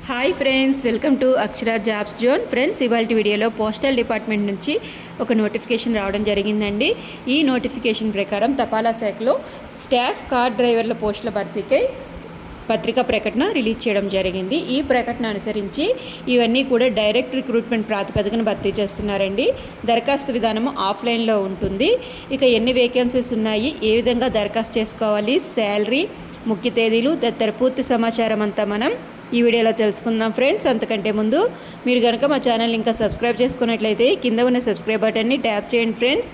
Hi friends, welcome to Akshara jobs zone. Friends, ఇవాళ వీడియోలో postal department నుంచి ఒక నోటిఫికేషన్ రావడం జరిగిందండి. ఈ నోటిఫికేషన్ ప్రకారం తపాలా శాఖలో స్టాఫ్ కార్ డ్రైవర్ల పోస్టుల భర్తీకై పత్రికా ప్రకటన రిలీజ్ చేయడం జరిగింది. ఈ ప్రకటన అనుసరించి ఇవన్నీ కూడా డైరెక్ట్ రిక్రూట్మెంట్ ప్రాతిపదికన భర్తీ చేస్తున్నారండి. దరఖాస్తు విధానము ఆఫ్లైన్లో ఉంటుంది. ఇక ఎన్ని వేకెన్సీస్ ఉన్నాయి, ఏ విధంగా దరఖాస్తు చేసుకోవాలి, శాలరీ, ముఖ్య తేదీలు తదితర పూర్తి సమాచారం అంతా మనం ఈ వీడియోలో తెలుసుకుందాం ఫ్రెండ్స్. అంతకంటే ముందు మీరు కనుక మా ఛానల్ ఇంకా సబ్స్క్రైబ్ చేసుకున్నట్లయితే కింద ఉన్న సబ్స్క్రైబ్ బటన్ని ట్యాప్ చేయండి ఫ్రెండ్స్.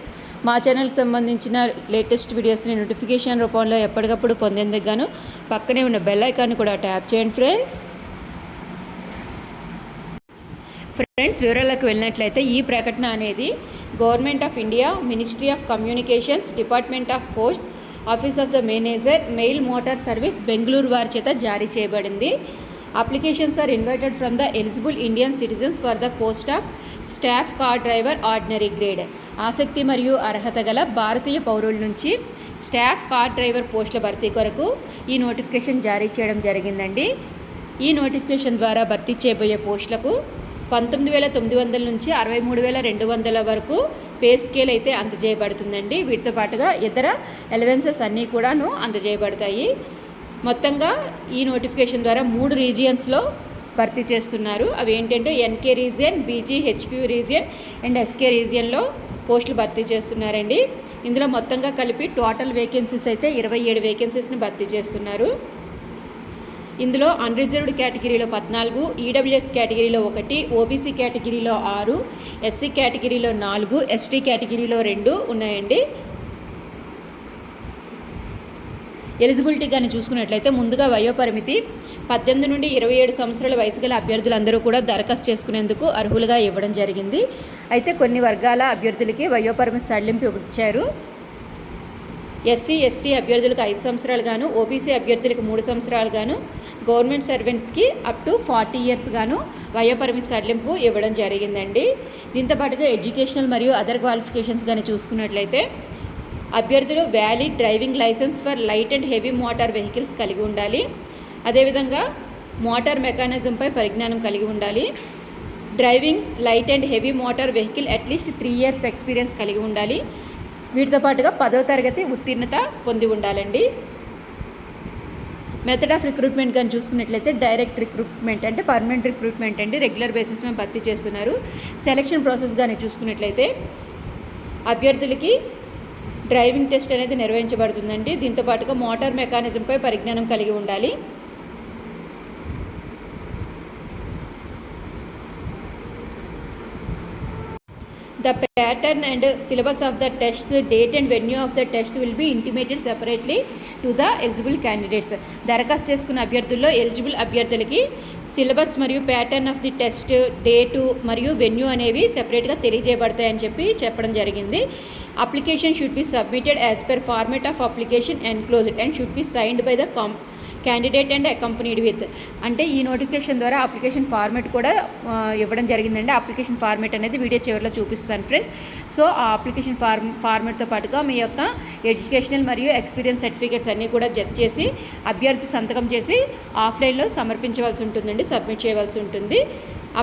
మా ఛానల్కి సంబంధించిన లేటెస్ట్ వీడియోస్ని నోటిఫికేషన్ రూపంలో ఎప్పటికప్పుడు పొందేందుకు గాను పక్కనే ఉన్న బెల్ ఐకాన్ని కూడా ట్యాప్ చేయండి ఫ్రెండ్స్. వివరాలకు వెళ్ళినట్లయితే ఈ ప్రకటన అనేది government of India, ministry of communications, department of posts, office of the manager, mail motor service, Bengaluru వారి చేత జారీ చేయబడింది. Applications are invited from the eligible Indian citizens for the post of staff car driver ordinary grade. ఆసక్తి మరియు అర్హత గల భారతీయ పౌరుల నుంచి స్టాఫ్ కార్ డ్రైవర్ పోస్టుల భర్తీ కొరకు ఈ నోటిఫికేషన్ జారీ చేయడం జరిగిందండి. ఈ నోటిఫికేషన్ ద్వారా భర్తీ చేయబోయే పోస్టులకు 19,900 నుంచి 63,200 వరకు పే స్కేల్ అయితే అందజేయబడుతుందండి. వీటితో పాటుగా ఇతర అలవెన్సెస్ అన్నీ కూడాను అందజేయబడతాయి. మొత్తంగా ఈ నోటిఫికేషన్ ద్వారా 3 రీజియన్స్లో భర్తీ చేస్తున్నారు. అవి ఏంటంటే NK region, BGHQ region and SK రీజియన్లో పోస్టులు భర్తీ చేస్తున్నారండి. ఇందులో మొత్తంగా కలిపి టోటల్ వేకెన్సీస్ అయితే 27 వేకెన్సీస్ని భర్తీ చేస్తున్నారు. ఇందులో అన్రిజర్వ్డ్ కేటగిరీలో 14, ఈడబ్ల్యూఎస్ కేటగిరీలో 1, ఓబీసీ కేటగిరీలో 6, ఎస్సీ కేటగిరీలో 4, ఎస్టీ కేటగిరీలో 2 ఉన్నాయండి. ఎలిజిబిలిటీ కానీ చూసుకున్నట్లయితే ముందుగా వయోపరిమితి 18 నుండి 27 సంవత్సరాల వయసు గల అభ్యర్థులందరూ కూడా దరఖాస్తు చేసుకునేందుకు అర్హులుగా ఇవ్వడం జరిగింది. అయితే కొన్ని వర్గాల అభ్యర్థులకి వయోపరిమితి సడలింపు ఇచ్చారు. ఎస్సీ ఎస్టీ అభ్యర్థులకు 5 సంవత్సరాలు గాను, ఓబీసీ అభ్యర్థులకు 3 సంవత్సరాలు గాను, గవర్నమెంట్ సర్వెంట్స్కి అప్ టు 40 ఇయర్స్ గాను వయోపరిమితి సడలింపు ఇవ్వడం జరిగిందండి. దీంతో పాటుగా ఎడ్యుకేషనల్ మరియు అదర్ క్వాలిఫికేషన్స్ కానీ చూసుకున్నట్లయితే అభ్యర్థులు valid driving licence for light and heavy motor vehicles కలిగి ఉండాలి. అదేవిధంగా మోటార్ మెకానిజంపై పరిజ్ఞానం కలిగి ఉండాలి. Driving light and heavy motor vehicle at least 3 years experience కలిగి ఉండాలి. వీటితో పాటుగా 10వ తరగతి ఉత్తీర్ణత పొంది ఉండాలండి. మెథడ్ ఆఫ్ రిక్రూట్మెంట్ కానీ చూసుకున్నట్లయితే డైరెక్ట్ రిక్రూట్మెంట్ అంటే పర్మనెంట్ రిక్రూట్మెంట్ అండి. రెగ్యులర్ బేసిస్ మీద భర్తీ చేస్తున్నారు. సెలక్షన్ ప్రాసెస్ కానీ చూసుకున్నట్లయితే అభ్యర్థులకి డ్రైవింగ్ టెస్ట్ అనేది నిర్వహించబడుతుందండి. దీంతో పాటుగా మోటార్ మెకానిజంపై పరిజ్ఞానం కలిగి ఉండాలి. The pattern and syllabus of the tests, date and venue of the tests will be intimated separately to the eligible candidates. దరఖాస్తు చేసుకున్న అభ్యర్థుల్లో ఎలిజిబుల్ అభ్యర్థులకి సిలబస్ మరియు pattern of the test, date మరియు వెన్యూ అనేవి సెపరేట్గా తెలియజేయబడతాయని చెప్పడం జరిగింది. Application should be submitted as per format of application enclosed and should be signed by the candidate and accompanied with. అంటే ఈ నోటిఫికేషన్ ద్వారా అప్లికేషన్ ఫార్మేట్ కూడా ఇవ్వడం జరిగిందండి. అప్లికేషన్ ఫార్మేట్ అనేది వీడియో చివరిలో చూపిస్తాను ఫ్రెండ్స్. సో ఆ అప్లికేషన్ ఫార్మేట్తో పాటుగా మీ యొక్క ఎడ్యుకేషనల్ మరియు ఎక్స్పీరియన్స్ సర్టిఫికేట్స్ అన్నీ కూడా జత చేసి అభ్యర్థి సంతకం చేసి ఆఫ్లైన్లో సమర్పించవలసి ఉంటుందండి, సబ్మిట్ చేయవలసి ఉంటుంది.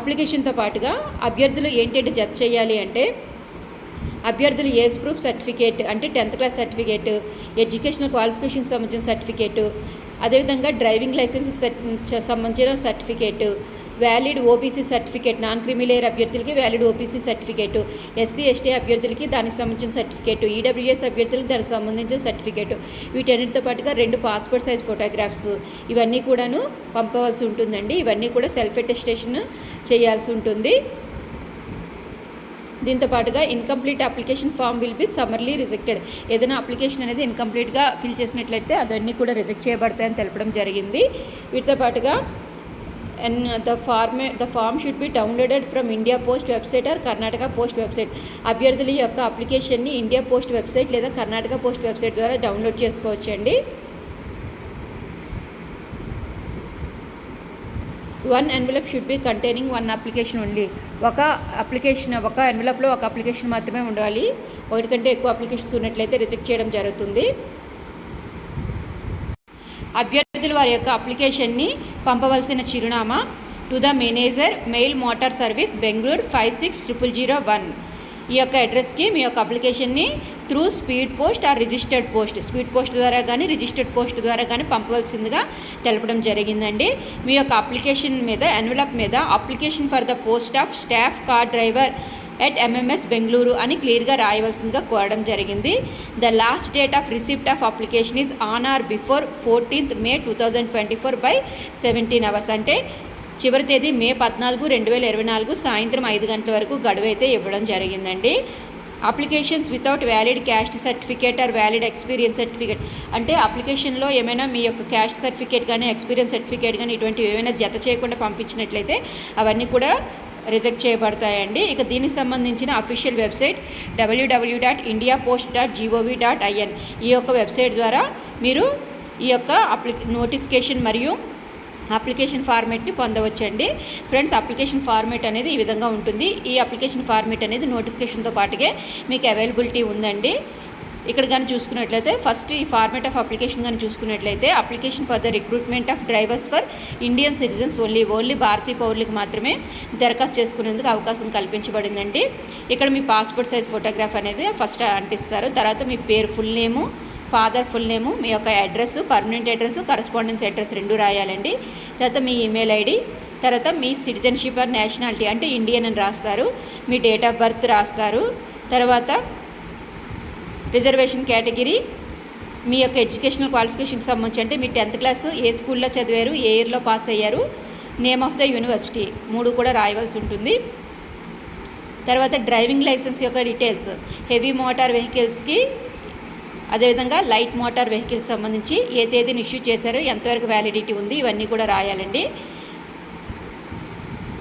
అప్లికేషన్తో పాటుగా అభ్యర్థులు ఏంటంటే జత చేయాలి అంటే అభ్యర్థులు ఏజ్ ప్రూఫ్ సర్టిఫికేట్ అంటే 10th క్లాస్ సర్టిఫికేట్, ఎడ్యుకేషనల్ క్వాలిఫికేషన్కి సంబంధించిన సర్టిఫికేటు, అదేవిధంగా డ్రైవింగ్ లైసెన్స్కి సంబంధించిన certificate, valid OBC certificate, non creamy layer అభ్యర్థులకి valid OBC certificate, SC ST అభ్యర్థులకి దానికి సంబంధించిన సర్టిఫికేటు, ఈడబ్ల్యూఎస్ అభ్యర్థులకి దానికి సంబంధించిన సర్టిఫికేటు, వీటన్నిటితో పాటుగా 2 పాస్పోర్ట్ సైజ్ ఫోటోగ్రాఫ్స్ ఇవన్నీ కూడాను పంపవలసి ఉంటుందండి. ఇవన్నీ కూడా సెల్ఫ్ అటెస్టేషన్ చేయాల్సి ఉంటుంది. దీంతో పాటుగా incomplete application form will be summarily rejected. ఏదైనా అప్లికేషన్ అనేది ఇన్కంప్లీట్గా ఫిల్ చేసినట్లయితే అవన్నీ కూడా రిజెక్ట్ చేయబడతాయని తెలపడం జరిగింది. వీటితో పాటుగా the form should be downloaded from India post website or Karnataka post website. అభ్యర్థుల యొక్క అప్లికేషన్ని ఇండియా పోస్ట్ వెబ్సైట్ లేదా కర్ణాటక పోస్ట్ వెబ్సైట్ ద్వారా డౌన్లోడ్ చేసుకోవచ్చండి. 1 envelope should be containing 1 application only. ఒక ఎన్వలప్లో ఒక అప్లికేషన్ మాత్రమే ఉండాలి. ఒకటి కంటే ఎక్కువ అప్లికేషన్స్ ఉన్నట్లయితే రిజెక్ట్ చేయడం జరుగుతుంది. అభ్యర్థులు వారి యొక్క అప్లికేషన్ని పంపవలసిన చిరునామా to the manager mail motor service Bengaluru 560001. ఈ యొక్క అడ్రస్కి మీ యొక్క అప్లికేషన్ని through speed post or registered post, speed post ద్వారా కానీ రిజిస్టర్డ్ పోస్ట్ ద్వారా కానీ పంపవలసిందిగా తెలపడం జరిగిందండి. మీ యొక్క అప్లికేషన్ మీద ఎన్వలప్ మీద application for the post of staff car driver at MMS Bengaluru అని క్లియర్గా రాయవలసిందిగా కోరడం జరిగింది. The last date of receipt of application is on are before 14th May 2024 by 17 hours. అంటే చివరి తేదీ మే 14, 2024 సాయంత్రం 5 గంటల వరకు గడువు అయితే ఇవ్వడం జరిగిందండి. Applications without valid caste certificate or valid experience certificate, అంటే అప్లికేషన్లో ఏమైనా మీ యొక్క క్యాస్ట్ సర్టిఫికేట్ కానీ ఎక్స్పీరియన్స్ సర్టిఫికేట్ కానీ ఇటువంటివి ఏమైనా జత చేయకుండా పంపించినట్లయితే అవన్నీ కూడా రిజెక్ట్ చేయబడతాయండి. ఇక దీనికి సంబంధించిన అఫీషియల్ వెబ్సైట్ www.indiapost.gov.in. ఈ యొక్క వెబ్సైట్ ద్వారా మీరు ఈ యొక్క నోటిఫికేషన్ మరియు అప్లికేషన్ ఫార్మేట్ని పొందవచ్చండి. ఫ్రెండ్స్, అప్లికేషన్ ఫార్మేట్ అనేది ఈ విధంగా ఉంటుంది. ఈ అప్లికేషన్ ఫార్మేట్ అనేది నోటిఫికేషన్తో పాటుగా మీకు అవైలబిలిటీ ఉందండి. ఇక్కడ కానీ చూసుకున్నట్లయితే ఫస్ట్ ఈ ఫార్మేట్ ఆఫ్ అప్లికేషన్ కానీ చూసుకున్నట్లయితే application for the recruitment of drivers for Indian citizens only భారతీయ పౌరులకు మాత్రమే దరఖాస్తు చేసుకునేందుకు అవకాశం కల్పించబడిందండి. ఇక్కడ మీ పాస్పోర్ట్ సైజ్ ఫోటోగ్రాఫ్ అనేది ఫస్ట్ అంటిస్తారు. తర్వాత మీ పేరు full name, father full name, మీ యొక్క address, permanent address, correspondence address 2 రాయాలండి. తర్వాత మీ ఈమెయిల్ ఐడి, తర్వాత మీ సిటిజన్షిప్ ఆర్ నేషనాలిటీ అంటే ఇండియన్ అని రాస్తారు, మీ డేట్ ఆఫ్ బర్త్ రాస్తారు. తర్వాత రిజర్వేషన్ కేటగిరీ, మీ యొక్క ఎడ్యుకేషనల్ క్వాలిఫికేషన్కి సంబంధించి అంటే మీ 10th క్లాస్ ఏ స్కూల్లో చదివారు, ఏ ఇయర్లో పాస్ అయ్యారు, నేమ్ ఆఫ్ ద యూనివర్సిటీ 3 కూడా రాయవలసి ఉంటుంది. తర్వాత డ్రైవింగ్ లైసెన్స్ యొక్క డీటెయిల్స్, హెవీ మోటార్ వెహికల్స్కి అదేవిధంగా లైట్ మోటార్ వెహికల్స్ సంబంధించి ఏ తేదీని ఇష్యూ చేశారో, ఎంతవరకు వ్యాలిడిటీ ఉంది, ఇవన్నీ కూడా రాయాలండి.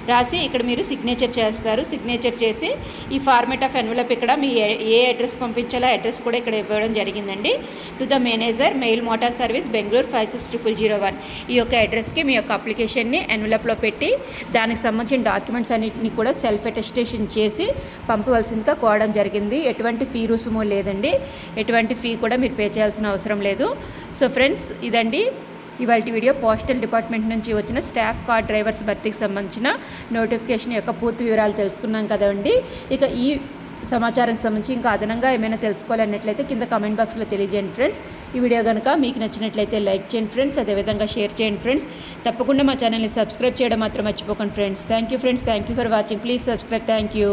రాసి ఇక్కడ మీరు సిగ్నేచర్ చేస్తారు. సిగ్నేచర్ చేసి ఈ ఫార్మేట్ ఆఫ్ ఎన్వలప్ ఇక్కడ మీ ఏ అడ్రస్ పంపించాలో అడ్రస్ కూడా ఇక్కడ ఇవ్వడం జరిగిందండి. To the manager mail motor service Bengaluru 560001. ఈ యొక్క అడ్రస్కి మీ యొక్క అప్లికేషన్ని ఎన్వలప్లో పెట్టి దానికి సంబంధించిన డాక్యుమెంట్స్ అన్నింటినీ కూడా సెల్ఫ్ అటెస్టేషన్ చేసి పంపవలసిందిగా కోరడం జరిగింది. ఎటువంటి ఫీ రుసుము లేదండి, ఎటువంటి ఫీ కూడా మీరు పే చేయాల్సిన అవసరం లేదు. సో ఫ్రెండ్స్, ఇదండి ఇవాళ వీడియో. పోస్టల్ డిపార్ట్మెంట్ నుంచి వచ్చిన స్టాఫ్ కార్ డ్రైవర్స్ భర్తీకి సంబంధించిన నోటిఫికేషన్ యొక్క పూర్తి వివరాలు తెలుసుకున్నాం కదండి. ఇక ఈ సమాచారానికి సంబంధించి ఇంకా అదనంగా ఏమైనా తెలుసుకోవాలన్నట్లయితే కింద కామెంట్ బాక్స్లో తెలియజేయండి ఫ్రెండ్స్. ఈ వీడియో కనుక మీకు నచ్చినట్లయితే లైక్ చేయండి ఫ్రెండ్స్, అదేవిధంగా షేర్ చేయండి ఫ్రెండ్స్. తప్పకుండా మా ఛానల్ని సబ్స్క్రైబ్ చేయడం మాత్రం మర్చిపోకండి friends. Thank you friends, thank you for watching. Please subscribe. Thank you.